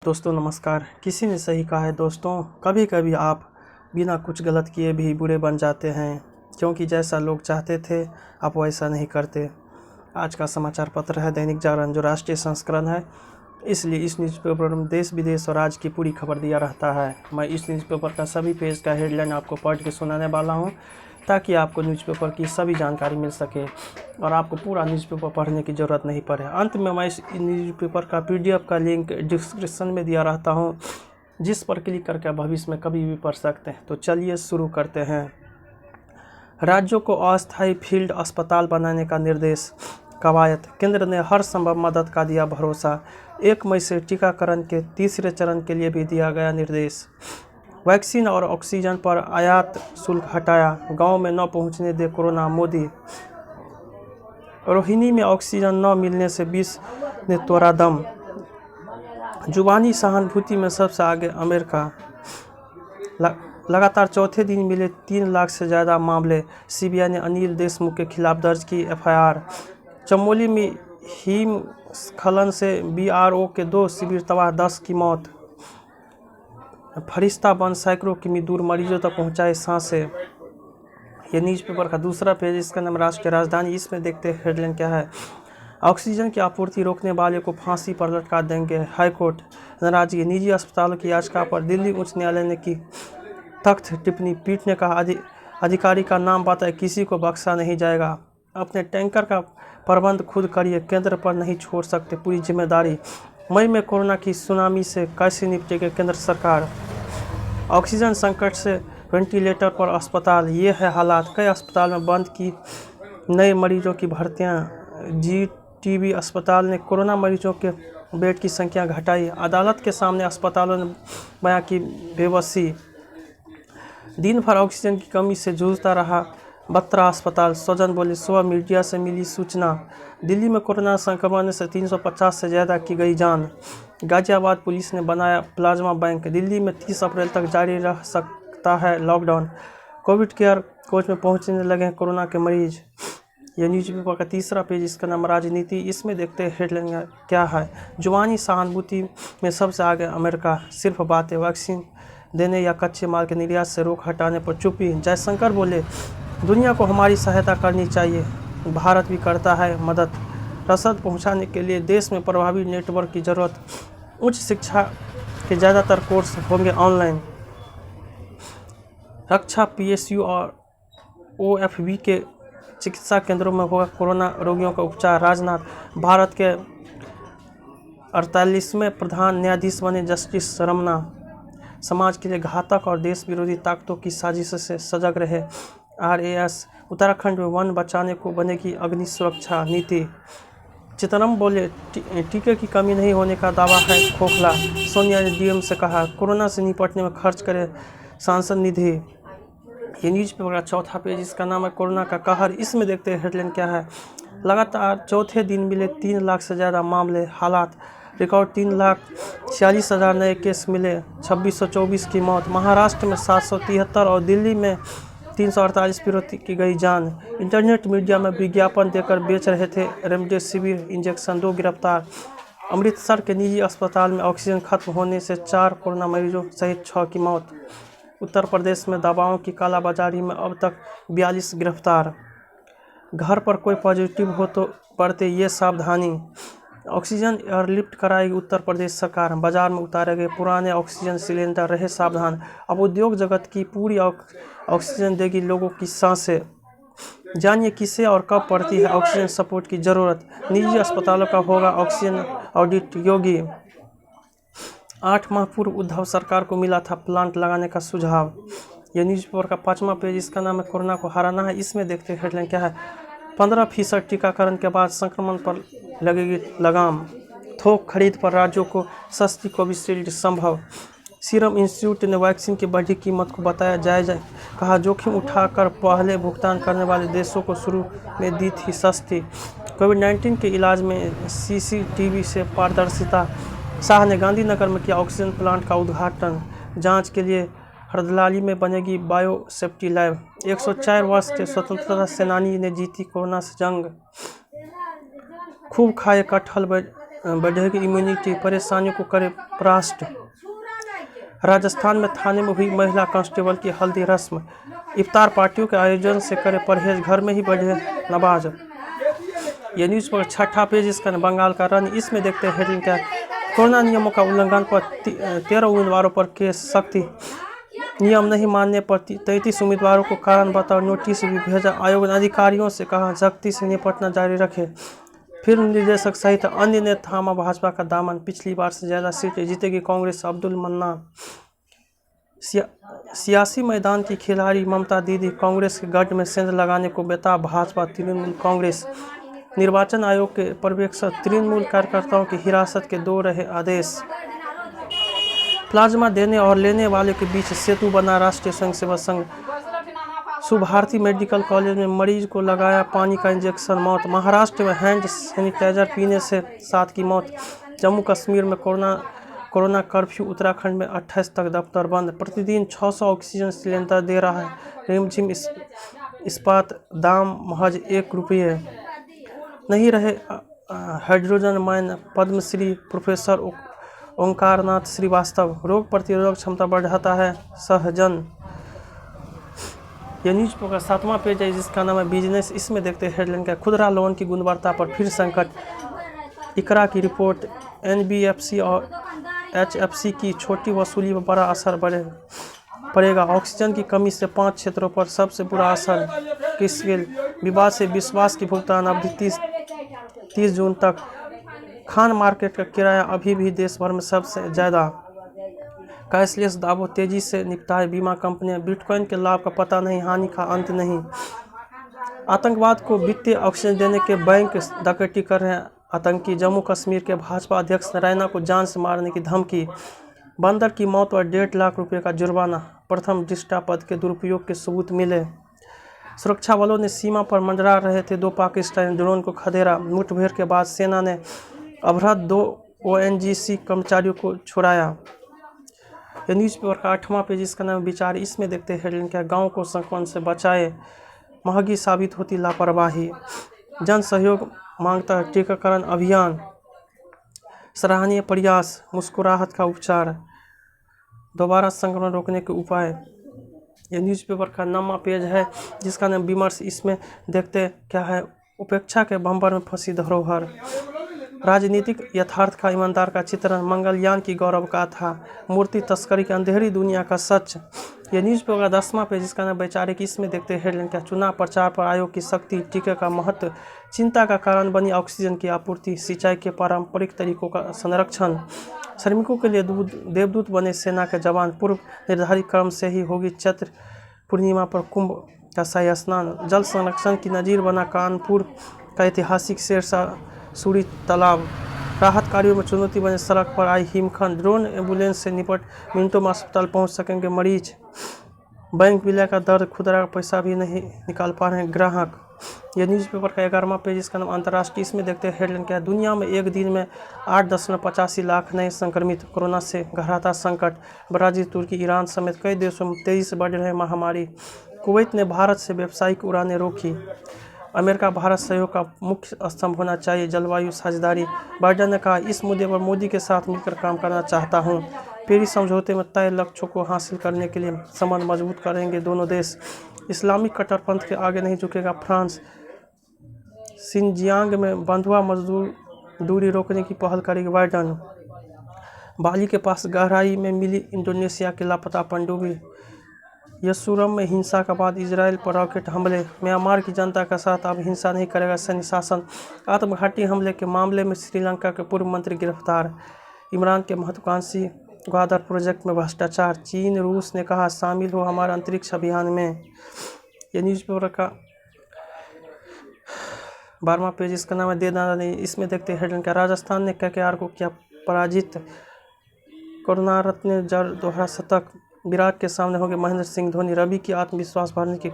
दोस्तों नमस्कार। किसी ने सही कहा है दोस्तों, कभी कभी आप बिना कुछ गलत किए भी बुरे बन जाते हैं, क्योंकि जैसा लोग चाहते थे आप वैसा नहीं करते। आज का समाचार पत्र है दैनिक जागरण, जो राष्ट्रीय संस्करण है, इसलिए इस न्यूज़पेपर में देश विदेश और राज्य की पूरी खबर दिया रहता है। मैं इस न्यूज़पेपर का सभी पेज का हेडलाइन आपको पढ़ के सुनाने वाला हूँ, ताकि आपको न्यूज़पेपर की सभी जानकारी मिल सके और आपको पूरा न्यूज़पेपर पढ़ने की ज़रूरत नहीं पड़े। अंत में मैं इस न्यूज़पेपर का PDF का लिंक डिस्क्रिप्शन में दिया रहता हूँ, जिस पर क्लिक करके भविष्य में कभी भी पढ़ सकते हैं। तो चलिए शुरू करते हैं। राज्यों को अस्थायी फील्ड अस्पताल बनाने का निर्देश। कवायद। केंद्र ने हर संभव मदद का दिया भरोसा। 1 मई से टीकाकरण के तीसरे चरण के लिए भी दिया गया निर्देश। वैक्सीन और ऑक्सीजन पर आयात शुल्क हटाया। गांव में न पहुंचने दे कोरोना। मोदी। रोहिणी में ऑक्सीजन न मिलने से 20 ने तोड़ा दम। जुबानी सहानुभूति में सबसे आगे अमेरिका। लगातार चौथे दिन मिले 3 लाख से ज़्यादा मामले। CBI ने अनिल देशमुख के खिलाफ दर्ज की FIR। चमोली में हिमस्खलन से BRO के 2 शिविर तबाह, 10 की मौत। फरिश्ताबंद सैकड़ों किमी दूर मरीजों तक पहुंचाए सांसें। ये न्यूज़पेपर का दूसरा पेज, इसका नाम राष्ट्रीय राजधानी। इसमें देखते हैं हेडलाइन क्या है। ऑक्सीजन की आपूर्ति रोकने वाले को फांसी पर लटका देंगे, हाईकोर्ट। नाराजगी। निजी अस्पतालों की याचिका पर दिल्ली उच्च न्यायालय ने की सख्त टिप्पणी। पीठ ने कहा अधिकारी का नाम बताए किसी को बख्शा नहीं जाएगा। अपने टैंकर का प्रबंध खुद करिए, केंद्र पर नहीं छोड़ सकते पूरी जिम्मेदारी। मई में कोरोना की सुनामी से कैसे निपटेगी केंद्र सरकार। ऑक्सीजन संकट से वेंटिलेटर पर अस्पताल, ये है हालात। कई अस्पताल में बंद की नए मरीजों की भर्तियां। GTB अस्पताल ने कोरोना मरीजों के बेड की संख्या घटाई। अदालत के सामने अस्पतालों ने बयां की बेबसी। दिन भर ऑक्सीजन की कमी से जूझता रहा बत्रा अस्पताल। स्वजन बोले सुबह मीडिया से मिली सूचना। दिल्ली में कोरोना संक्रमण से 350 से ज़्यादा की गई जान। गाजियाबाद पुलिस ने बनाया प्लाज्मा बैंक। दिल्ली में 30 अप्रैल तक जारी रह सकता है लॉकडाउन। कोविड केयर कोच में पहुंचने लगे हैं कोरोना के मरीज। यह न्यूज़पेपर का तीसरा पेज, इसका नाम राजनीति। इसमें देखते हैं हेडलाइन क्या है। जुबानी सहानुभूति में सबसे आगे अमेरिका। सिर्फ बातें। वैक्सीन देने या कच्चे माल के निर्यात से रोक हटाने पर चुप्पी। जयशंकर बोले दुनिया को हमारी सहायता करनी चाहिए, भारत भी करता है मदद। रसद पहुंचाने के लिए देश में प्रभावी नेटवर्क की ज़रूरत। उच्च शिक्षा के ज़्यादातर कोर्स होंगे ऑनलाइन। रक्षा PSU और OFB के चिकित्सा केंद्रों में होगा कोरोना रोगियों का उपचार। राजनाथ। भारत के 48वें प्रधान न्यायाधीश बने जस्टिस रमन्ना। समाज के लिए घातक और देश विरोधी ताकतों की साजिश से सजग रहे। RAS। उत्तराखंड में वन बचाने को बनेगी अग्नि सुरक्षा नीति। चिदम्बरम बोले टीके की कमी नहीं होने का दावा है खोखला। सोनिया ने DM से कहा कोरोना से निपटने में खर्च करे सांसद निधि। ये न्यूज़पेपर का चौथा पेज, इसका नाम है कोरोना का कहर। इसमें देखते हैं हेडलाइन क्या है। लगातार चौथे दिन मिले 3 लाख से ज़्यादा मामले। हालात। रिकॉर्ड 3,46,000 नए केस मिले, 2624 की मौत। महाराष्ट्र में 773 और दिल्ली में 348 पर की गई जान। इंटरनेट मीडिया में विज्ञापन देकर बेच रहे थे रेमडेसिविर इंजेक्शन, 2 गिरफ्तार। अमृतसर के निजी अस्पताल में ऑक्सीजन खत्म होने से 4 कोरोना मरीजों सहित 6 की मौत। उत्तर प्रदेश में दवाओं की कालाबाजारी में अब तक 42 गिरफ्तार। घर पर कोई पॉजिटिव हो तो बरते ये सावधानी। ऑक्सीजन एयरलिफ्ट कराएगी उत्तर प्रदेश सरकार। बाजार में उतारे गए पुराने ऑक्सीजन सिलेंडर, रहे सावधान। अब उद्योग जगत की पूरी ऑक्सीजन देगी लोगों की सांसें। जानिए किसे और कब पड़ती है ऑक्सीजन सपोर्ट की ज़रूरत। निजी अस्पतालों का होगा ऑक्सीजन ऑडिट। योगी। 8 माह पूर्व उद्धव सरकार को मिला था प्लांट लगाने का सुझाव। यह न्यूज़पेपर का 5वां पेज, इसका नाम है कोरोना को हराना है। इसमें देखते हैं हेडलाइन क्या है। 15% टीकाकरण के बाद संक्रमण पर लगेगी लगाम। थोक खरीद पर राज्यों को सस्ती कोविशील्ड संभव। सीरम इंस्टीट्यूट ने वैक्सीन की बढ़ी कीमत को बताया जायज़। कहा जोखिम उठाकर पहले भुगतान करने वाले देशों को शुरू में दी थी सस्ती। कोविड-19 के इलाज में CCTV से पारदर्शिता। शाह ने गांधीनगर में किया ऑक्सीजन प्लांट का उद्घाटन। जांच के लिए हरदलाली में बनेगी बायो सेफ्टी लैब। 104 वर्ष के स्वतंत्रता सेनानी ने जीती कोरोना से जंग। खूब खाए कटहल बढ़ेगी इम्यूनिटी, परेशानियों को करे परास्त। राजस्थान में थाने में हुई महिला कांस्टेबल की हल्दी रस्म, इफ्तार पार्टियों के आयोजन से करे परहेज, घर में ही बढ़े नमाज। ये न्यूज़ पर छठा पेज, इसका बंगाल का रन। इसमें देखते हैं हेडलाइन क्या है। कोरोना नियमों का उल्लंघन पर 13 उम्मीदवारों पर केस सख्ती, नियम नहीं मानने पर 33 उम्मीदवारों को कारण बताओ नोटिस भी भेजा। आयोग ने अधिकारियों से कहा सख्ती से निपटना जारी रखे। फिल्म निर्देशक सहित अन्य ने थामा भाजपा का दामन, पिछली बार से ज्यादा सीटें जीतेगी कांग्रेस, अब्दुल मन्नान। सियासी मैदान की खिलाड़ी ममता दीदी कांग्रेस के गढ़ में सेंध लगाने को बेताब, भाजपा तृणमूल कांग्रेस। निर्वाचन आयोग के पर्यवेक्षक तृणमूल कार्यकर्ताओं की हिरासत के 2 रहे आदेश। प्लाज्मा देने और लेने वाले के बीच सेतु बना राष्ट्रीय स्वयंसेवक संघ। शुभारती मेडिकल कॉलेज में मरीज को लगाया पानी का इंजेक्शन, मौत। महाराष्ट्र में हैंड सैनिटाइजर पीने से 7 की मौत। जम्मू कश्मीर में कोरोना कर्फ्यू, उत्तराखंड में 28 तक दफ्तर बंद। प्रतिदिन 600 ऑक्सीजन सिलेंडर दे रहा है रिमझिम इस्पात, दाम महज 1 रुपये। नहीं रहे hydrogen mine, Padma Shri professor Onkarnath Srivastava. रोग प्रतिरोधक क्षमता बढ़ाता है सहजन। यह न्यूज पेपर का 7वां पेज है, जिसका नाम है बिजनेस। इसमें देखते हैं हेडलाइन क्या। खुदरा लोन की गुणवत्ता पर फिर संकट, इकरा की रिपोर्ट। एनबीएफसी और एचएफसी की छोटी वसूली पर बड़ा असर पड़ेगा। ऑक्सीजन की कमी से 5 क्षेत्रों पर सबसे बुरा असर। किसके विवाद से विश्वास की भुगतान अवधि 30 जून तक। खान मार्केट का किराया अभी भी देश भर में सबसे ज़्यादा। कैशलेस दावों तेजी से निपटाए बीमा कंपनियां। बिटकॉइन के लाभ का पता नहीं, हानि का अंत नहीं। आतंकवाद को वित्तीय ऑक्सीजन देने के बैंक डकैती कर रहे हैं आतंकी। जम्मू कश्मीर के भाजपा अध्यक्ष रैना को जान से मारने की धमकी। बंदर की मौत और 1.5 लाख रुपये का जुर्माना। प्रथम दृष्टा पद के दुरुपयोग के सबूत मिले। सुरक्षा बलों ने सीमा पर मंडरा रहे थे 2 पाकिस्तानी ड्रोन को खदेड़ा। मुठभेड़ के बाद सेना ने अवरुद्ध 2 ओएनजीसी कर्मचारियों को छुड़ाया। यह न्यूज़पेपर का 8वां पेज, इसका नाम विचार। इसमें देखते हैं हेडलाइन क्या। गाँव को संक्रमण से बचाए, महंगी साबित होती लापरवाही। जन सहयोग मांगता टीकाकरण अभियान, सराहनीय प्रयास। मुस्कुराहट का उपचार, दोबारा संक्रमण रोकने के उपाय। यह न्यूज़पेपर का 9वां पेज है, जिसका नाम विमर्श। इसमें देखते क्या है। उपेक्षा के बंपर में फंसी धरोहर, राजनीतिक यथार्थ का ईमानदार का चित्रण। मंगलयान की गौरव गाथा, मूर्ति तस्करी की अंधेरी दुनिया का सच। यह न्यूज़पेपर का 10वां पेज, जिसका नाम वैचारिक। इसमें देखते हैं हेडलाइन क्या। चुनाव प्रचार पर आयोग की सख्ती, टीके का महत्व, चिंता का कारण बनी ऑक्सीजन की आपूर्ति, सिंचाई के पारंपरिक तरीकों का संरक्षण। श्रमिकों के लिए देवदूत बने सेना के जवान। पूर्व निर्धारित क्रम से ही होगी चैत्र पूर्णिमा पर कुंभ का शाही स्नान। जल संरक्षण की नजीर बना कानपुर का ऐतिहासिक शेरशाह सूरी तालाब। राहत कार्यों में चुनौती बने सड़क पर आई हिमखंड। ड्रोन एम्बुलेंस से निपट, मिनटों में अस्पताल पहुंच सकेंगे मरीज। बैंक विलय का दर्द, खुदरा का पैसा भी नहीं निकाल पा रहे हैं ग्राहक। यह न्यूज़पेपर का 11वां पेज, इसका नाम अंतर्राष्ट्रीय। इसमें देखते हैं हेडलाइन क्या है। दुनिया में एक दिन में 8.85 लाख नए संक्रमित, कोरोना से गहराता संकट। ब्राजील, तुर्की, ईरान समेत कई देशों में तेजी से बढ़ रही महामारी। कुवैत ने भारत से व्यावसायिक उड़ानें रोकी। अमेरिका भारत सहयोग का मुख्य स्तंभ होना चाहिए, जलवायु साझेदारी। बाइडेन ने कहा इस मुद्दे पर मोदी के साथ मिलकर काम करना चाहता हूं। पेरिस समझौते में तय लक्ष्यों को हासिल करने के लिए संबंध मजबूत करेंगे दोनों देश। इस्लामिक कट्टरपंथ के आगे नहीं झुकेगा फ्रांस। सिंजियांग में बंधुआ मजदूर दूरी रोकने की पहल करेगी बाइडेन। बाली के पास गहराई में मिली इंडोनेशिया की लापता पनडुब्बी। यसूरम में हिंसा के बाद इजरायल पर रॉकेट हमले। म्यांमार की जनता के साथ अब हिंसा नहीं करेगा सैन्य शासन। आत्मघाती हमले के मामले में श्रीलंका के पूर्व मंत्री गिरफ्तार। इमरान के महत्वाकांक्षी ग्वादर प्रोजेक्ट में भ्रष्टाचार। चीन रूस ने कहा शामिल हो हमारे अंतरिक्ष अभियान में। यह न्यूज़पेपर का 12वां पेज, इसका नाम है दे दाना नहीं। इसमें देखते हैं हेडलाइन क्या। राजस्थान ने केकेआर को किया पराजित। करुणारत्न ने जड़ दोहरा शतक। विराट के सामने होंगे महेंद्र सिंह धोनी। रवि की आत्मविश्वास भरने की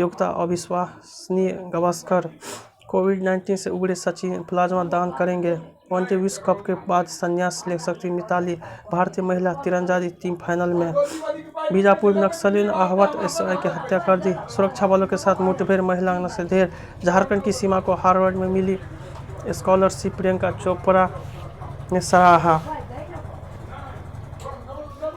योग्यता अविश्वसनीय। गावस्कर। कोविड-19 से उबरे सचिन प्लाज्मा दान करेंगे। वनडे विश्व कप के बाद संन्यास ले सकती मिताली। भारतीय महिला तीरंदाजी टीम फाइनल में। बीजापुर में नक्सलियों ने आहवत एसआई की हत्या कर दी। सुरक्षा बलों के साथ मुठभेड़, महिला से ढेर। झारखंड की सीमा को हार्वर्ड में मिली स्कॉलरशिप। प्रियंका चोपड़ा ने सराहा।